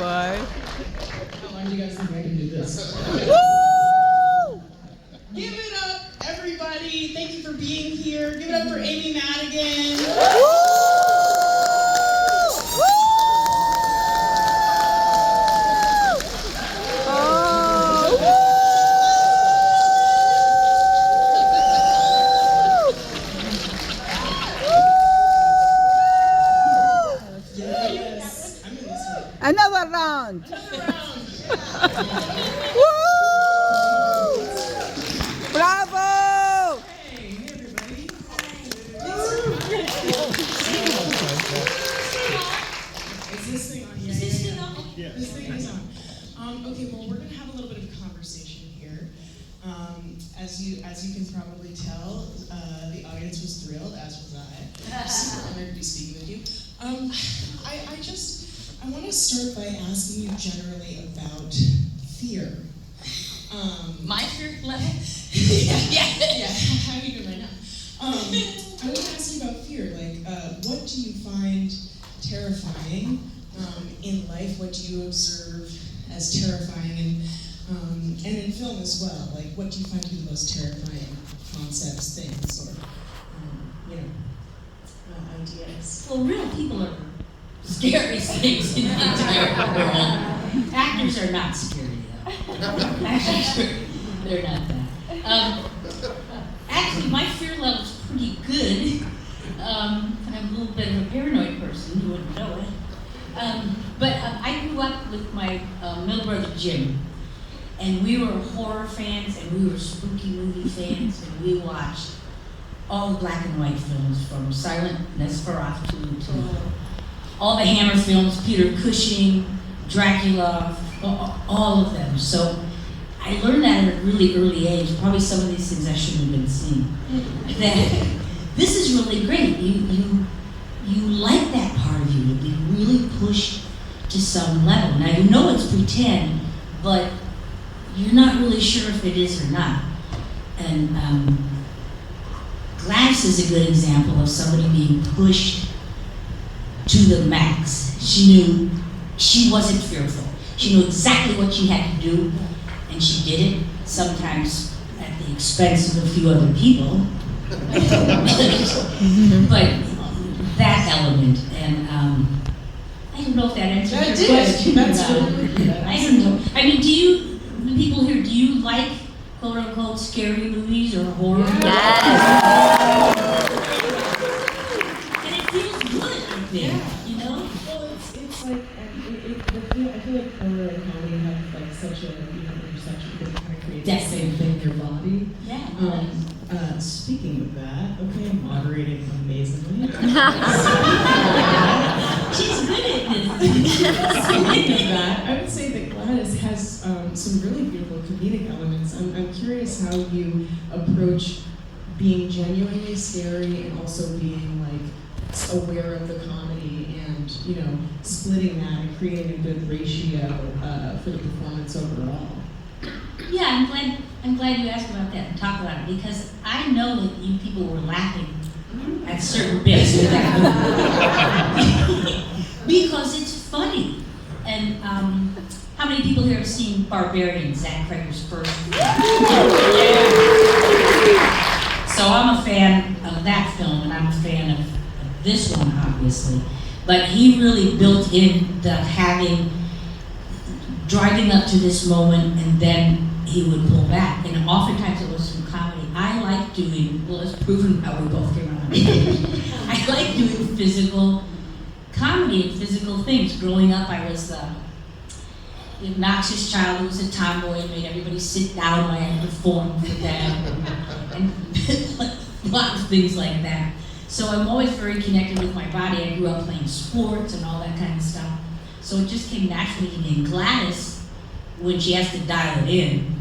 boy. How long do you guys think I can do this? Woo! Give it up, everybody. Thank you for being here. Give it up for Amy Madigan. Yes. I'm in this one. Another round. Woo! Bravo! Hey, everybody. Is this thing on? Is this thing on? Yeah. This thing is on. Okay, well, we're gonna have a little bit of a conversation here. As you can probably tell, the audience was thrilled, as was I. I'm super honored to be speaking with you. I want to start by asking you generally about fear. My fear level? Yeah. How are you doing right now? I want to ask you about fear. Like, what do you find terrifying in life? What do you observe as terrifying, and in film as well? Like, what do you find to be the most terrifying concepts, things, or ideas? Well, real people are the scariest things in the entire world. Actors are not scary, though. Actually, they're not that. Actually, my fear level's pretty good. And I'm a little bit of a paranoid person, you wouldn't know it. But I grew up with my middle brother, Jim. And we were horror fans, and we were spooky movie fans, and we watched all the black and white films, from Silent Nosferatu to all the Hammer films, Peter Cushing, Dracula, all of them. So I learned that at a really early age. Probably some of these things I shouldn't have been seeing. That this is really great. You like that part of you to be really pushed to some level. Now you know it's pretend, but you're not really sure if it is or not. And Gladys is a good example of somebody being pushed to the max. She knew she wasn't fearful. She knew exactly what she had to do, and she did it, sometimes at the expense of a few other people. But that element, and I don't know if that answers your question. That's really I don't know. I mean, the people here, do you like quote-unquote scary movies or horror? Yes. And it feels good, I think, you know? Well, it's like, I feel like horror and comedy have like such a intersection that kind of creates the same thing in your body. Yeah. Speaking of that, okay, moderating amazingly. She's good at this. Speaking of that, I would say that Gladys has some really beautiful comedic elements. I'm curious how you approach being genuinely scary and also being like aware of the comedy and splitting that and creating a good ratio for the performance overall. Yeah, I'm glad you asked about that and talked about it, because I know that you people were laughing at certain bits of that movie. Because it's funny. And how many people here have seen Barbarian, Zach Cregger's first film? So I'm a fan of that film, and I'm a fan of this one, obviously. But he really built in the driving up to this moment, and then he would pull back. And oftentimes it was from comedy. I like doing, well, it's proven how we both came out on stage. I like doing physical comedy and physical things. Growing up, I was the obnoxious child who was a tomboy and made everybody sit down while I had to perform for them, and lots of things like that. So I'm always very connected with my body. I grew up playing sports and all that kind of stuff. So it just came naturally to me. And Gladys, when she has to dial it in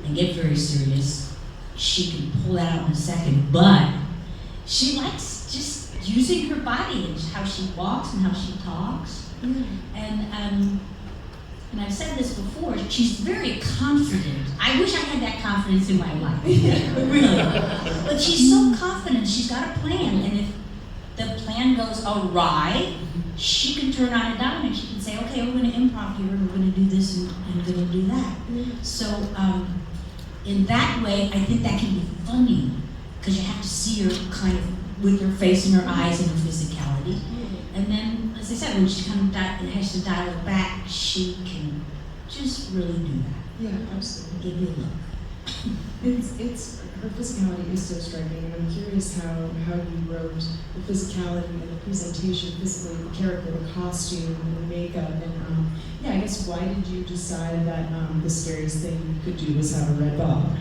and get very serious, she can pull that out in a second. But she likes just using her body and how she walks and how she talks. And I've said this before, she's very confident. I wish I had that confidence in my life, really. But she's so confident, she's got a plan, and if the plan goes awry, she can turn on a dime and she can say, okay, we're going to improv here, and we're going to do this, and we're going to do that. So in that way, I think that can be funny, because you have to see her kind of with her face and her eyes and her physicality. And then, as I said, when she kind of has to dial it back, she can just really do that. Yeah, absolutely. Give you a look. It's her physicality is so striking, and I'm curious how you wrote the physicality and the presentation, physically, the character, the costume, and the makeup, and yeah, I guess why did you decide that the scariest thing you could do was have a red bob?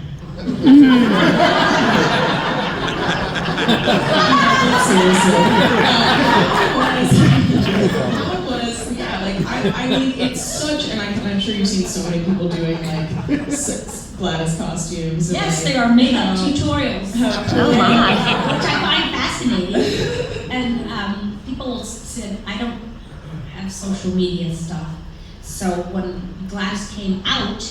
Seriously. How it was, yeah, like, I mean, it's such, and I'm sure you've seen so many people doing, like, Gladys costumes. And Yes, like, there are makeup tutorials, Oh my. which I find fascinating. And people said, I don't have social media stuff. So when Gladys came out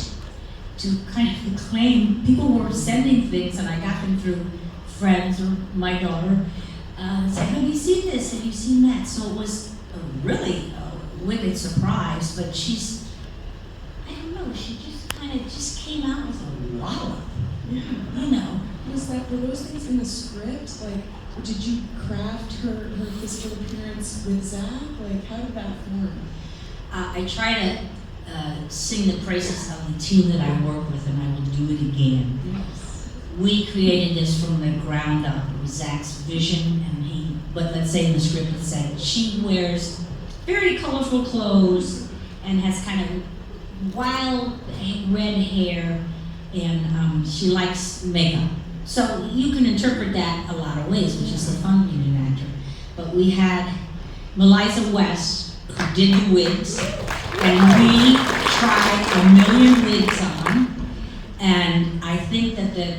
to kind of claim, people were sending things, and I got them through friends or my daughter, said, have you seen this? Have you seen that? So it was really a wicked surprise, but she's, I don't know, she just came out with a wallop, yeah. you know. Were those things in the script? Like, did you craft her physical appearance with Zach? Like, how did that form? I try to sing the praises of the team that I work with, and I will do it again. Yes. We created this from the ground up. It was Zach's vision, but let's say in the script it said, she wears very colorful clothes and has kind of wild red hair, and she likes makeup. So you can interpret that a lot of ways, which is the fun being an actor. But we had Melissa West, who did the wigs, and we tried a million wigs on, and I think that the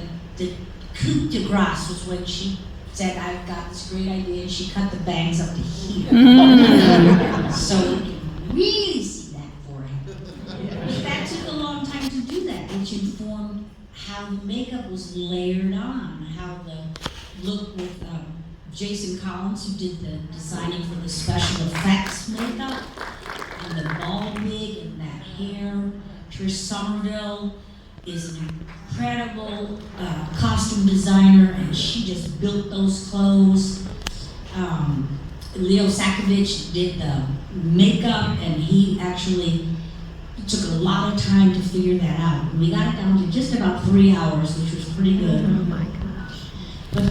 coup de grace was when she said, I've got this great idea, and she cut the bangs up to here. So you can really see that forehead. But that took a long time to do that, which informed how the makeup was layered on, how the look with Jason Collins, who did the designing for the special effects makeup, and the bald wig and that hair. Trish Somerville is an incredible costume designer, and she just built those clothes. Leo Sakovich did the makeup, and he actually took a lot of time to figure that out. We got it down to just about 3 hours, which was pretty good. Oh my gosh. But